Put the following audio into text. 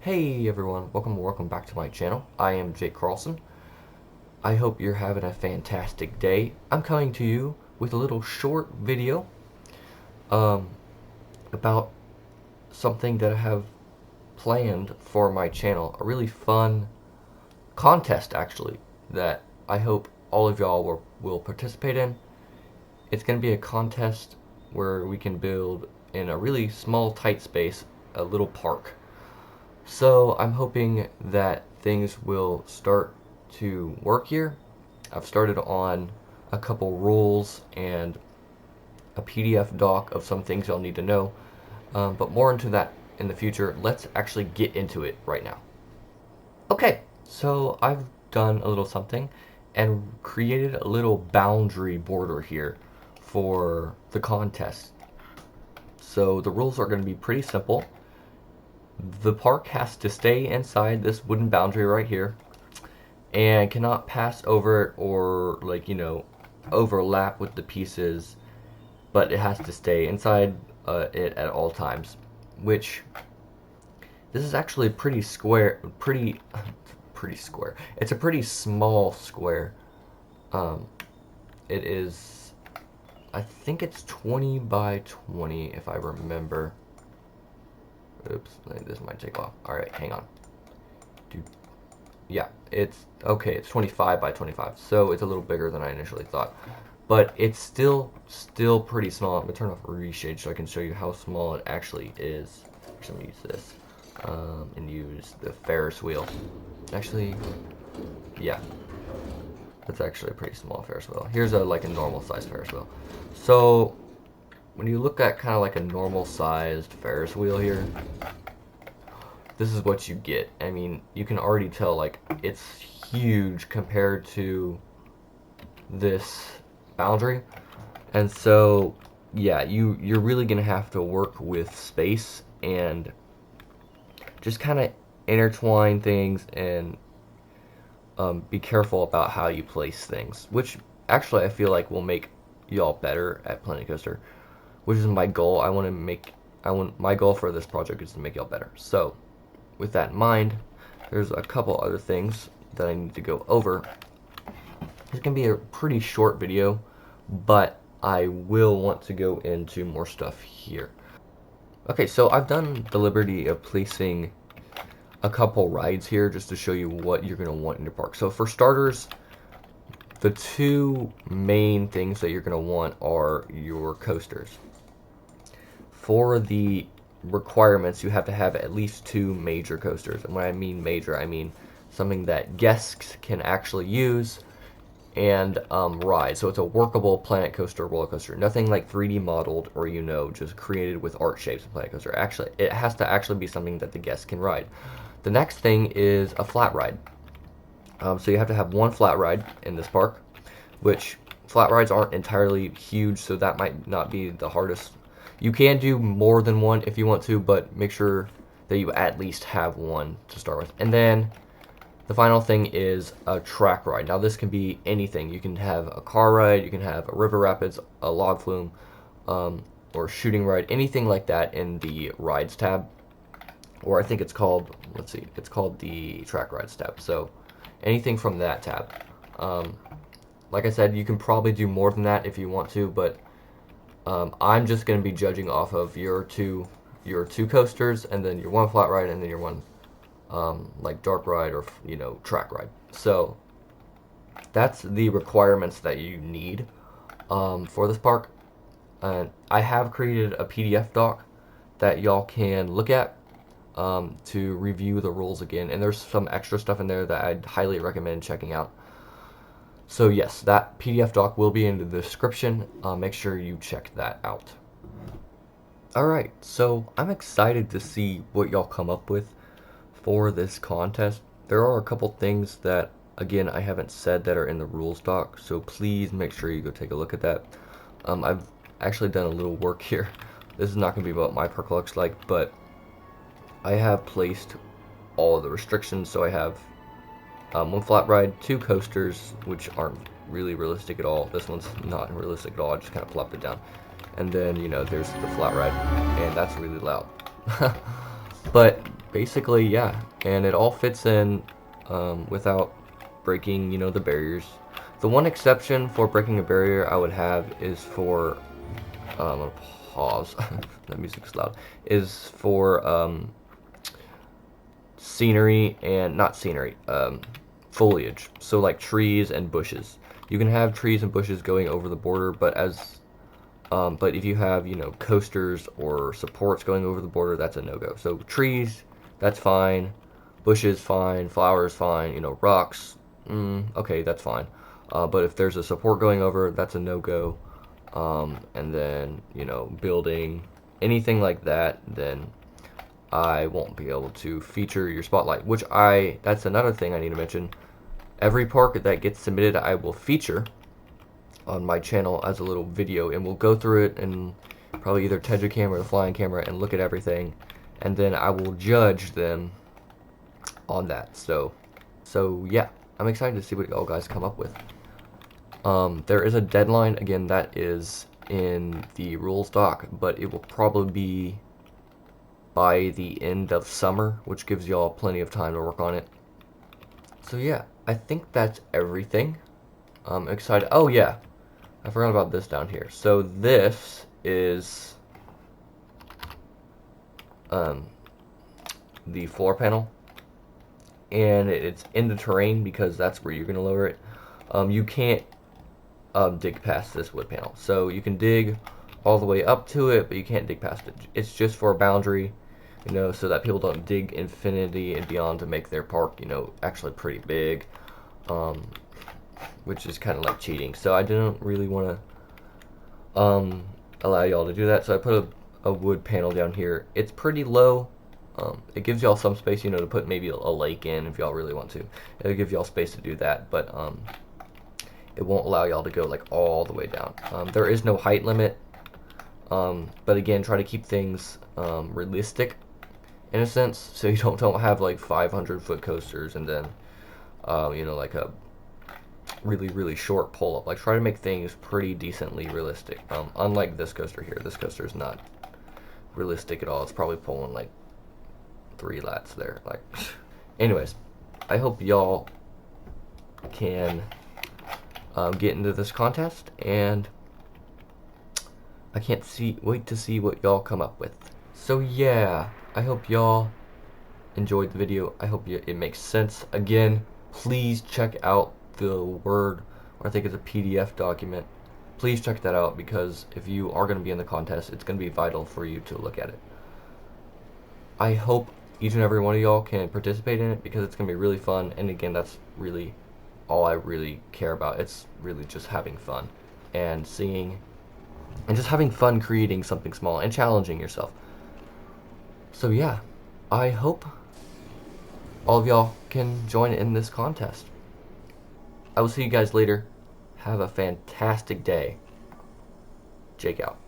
Hey everyone, welcome back to my channel. I am Jake Carlson. I hope you're having a fantastic day. I'm coming to you with a little short video um, about something that I have planned for my channel. A really fun contest actually that I hope all of y'all will participate in. It's going to be a contest where we can build in a really small tight space a little park. So I'm hoping that things will start to work here. I've started on a couple rules and a PDF doc of some things y'all need to know, but more into that in the future. Let's actually get into it right now. Okay, so I've done a little something and created a little boundary border here for the contest. So the rules are going to be pretty simple. The park has to stay inside this wooden boundary right here and cannot pass over it or overlap with the pieces, but it has to stay inside it at all times, which this is actually pretty square, pretty square. It's a pretty small square. It is, I think it's 20 by 20 if I remember. Oops, this might take off. Alright, hang on. Yeah, it's okay, it's 25 by 25, so it's a little bigger than I initially thought. But it's still pretty small. I'm going to turn off reshade so I can show you how small it actually is. I'm going to use this and use the Ferris wheel. Actually, yeah, that's actually a pretty small Ferris wheel. Here's like a normal sized Ferris wheel. So when you look at kind of like a normal sized Ferris wheel here, this is what you get. I mean, you can already tell like it's huge compared to this boundary. And so yeah, you're really gonna have to work with space and just kind of intertwine things and be careful about how you place things, which actually I feel like will make y'all better at Planet Coaster, which is my goal. My goal for this project is to make y'all better. So with that in mind, there's a couple other things that I need to go over. It's going to be a pretty short video, but I will want to go into more stuff here. Okay, so I've done the liberty of placing a couple rides here just to show you what you're going to want in your park. So for starters, the two main things that you're going to want are your coasters. For the requirements, you have to have at least two major coasters. And when I mean major, I mean something that guests can actually use and ride. So it's a workable Planet Coaster roller coaster. Nothing like 3D modeled or just created with art shapes of Planet Coaster. Actually, it has to actually be something that the guests can ride. The next thing is a flat ride. So you have to have one flat ride in this park, which flat rides aren't entirely huge, so that might not be the hardest. You can do more than one if you want to, but make sure that you at least have one to start with. And then the final thing is a track ride. Now this can be anything. You can have a car ride, you can have a river rapids, a log flume, or shooting ride, anything like that in the rides tab. Or I think it's called, let's see, it's called the track rides tab. So anything from that tab. Like I said, you can probably do more than that if you want to, but I'm just going to be judging off of your two coasters, and then your one flat ride, and then your one like dark ride or track ride. So that's the requirements that you need for this park. And I have created a PDF doc that y'all can look at to review the rules again, and there's some extra stuff in there that I'd highly recommend checking out. So yes, that PDF doc will be in the description. Make sure you check that out. Alright, so I'm excited to see what y'all come up with for this contest. There are a couple things that, again, I haven't said that are in the rules doc, so please make sure you go take a look at that. I've actually done a little work here. This is not going to be what my park looks like, but I have placed all of the restrictions. So I have one flat ride, two coasters, which aren't really realistic at all. This one's not realistic at all. I just kind of plopped it down. And then, there's the flat ride, and that's really loud. But basically, yeah, and it all fits in without breaking, the barriers. The one exception for breaking a barrier I would have is for, I'm gonna pause, that music's loud, is for scenery and, not scenery, foliage. So like trees and bushes. You can have trees and bushes going over the border, but if you have, coasters or supports going over the border, that's a no-go. So trees, that's fine. Bushes, fine. Flowers, fine. Rocks, okay, that's fine. But if there's a support going over, that's a no-go. And then, building, anything like that, then I won't be able to feature your spotlight, that's another thing I need to mention. Every park that gets submitted, I will feature on my channel as a little video, and we'll go through it and probably either Tedgecam or the flying camera and look at everything, and then I will judge them on that. So yeah, I'm excited to see what y'all guys come up with. There is a deadline, again, that is in the rules doc, but it will probably be by the end of summer, which gives y'all plenty of time to work on it. So yeah, I think that's everything. I'm excited. Oh yeah, I forgot about this down here. So this is the floor panel, and it's in the terrain because that's where you're going to lower it. You can't dig past this wood panel. So you can dig all the way up to it, but you can't dig past it. It's just for a boundary, so that people don't dig infinity and beyond to make their park, actually pretty big, which is kind of like cheating. So I didn't really want to allow y'all to do that. So I put a wood panel down here. It's pretty low. It gives y'all some space, to put maybe a lake in if y'all really want to. It'll give y'all space to do that, but it won't allow y'all to go like all the way down. There is no height limit, but again, try to keep things realistic in a sense, so you don't have like 500-foot coasters and then like a really short pull-up. Like, try to make things pretty decently realistic. Unlike this coaster here, this coaster is not realistic at all. It's probably pulling like 3 lats there. Like, anyways, I hope y'all can get into this contest, and I can't wait to see what y'all come up with. So yeah, I hope y'all enjoyed the video. I hope it makes sense. Again, please check out the Word, or I think it's a PDF document. Please check that out, because if you are going to be in the contest, it's going to be vital for you to look at it. I hope each and every one of y'all can participate in it, because it's going to be really fun, and again, that's really all I really care about. It's really just having fun and just having fun creating something small and challenging yourself. So yeah, I hope all of y'all can join in this contest. I will see you guys later. Have a fantastic day. Jake out.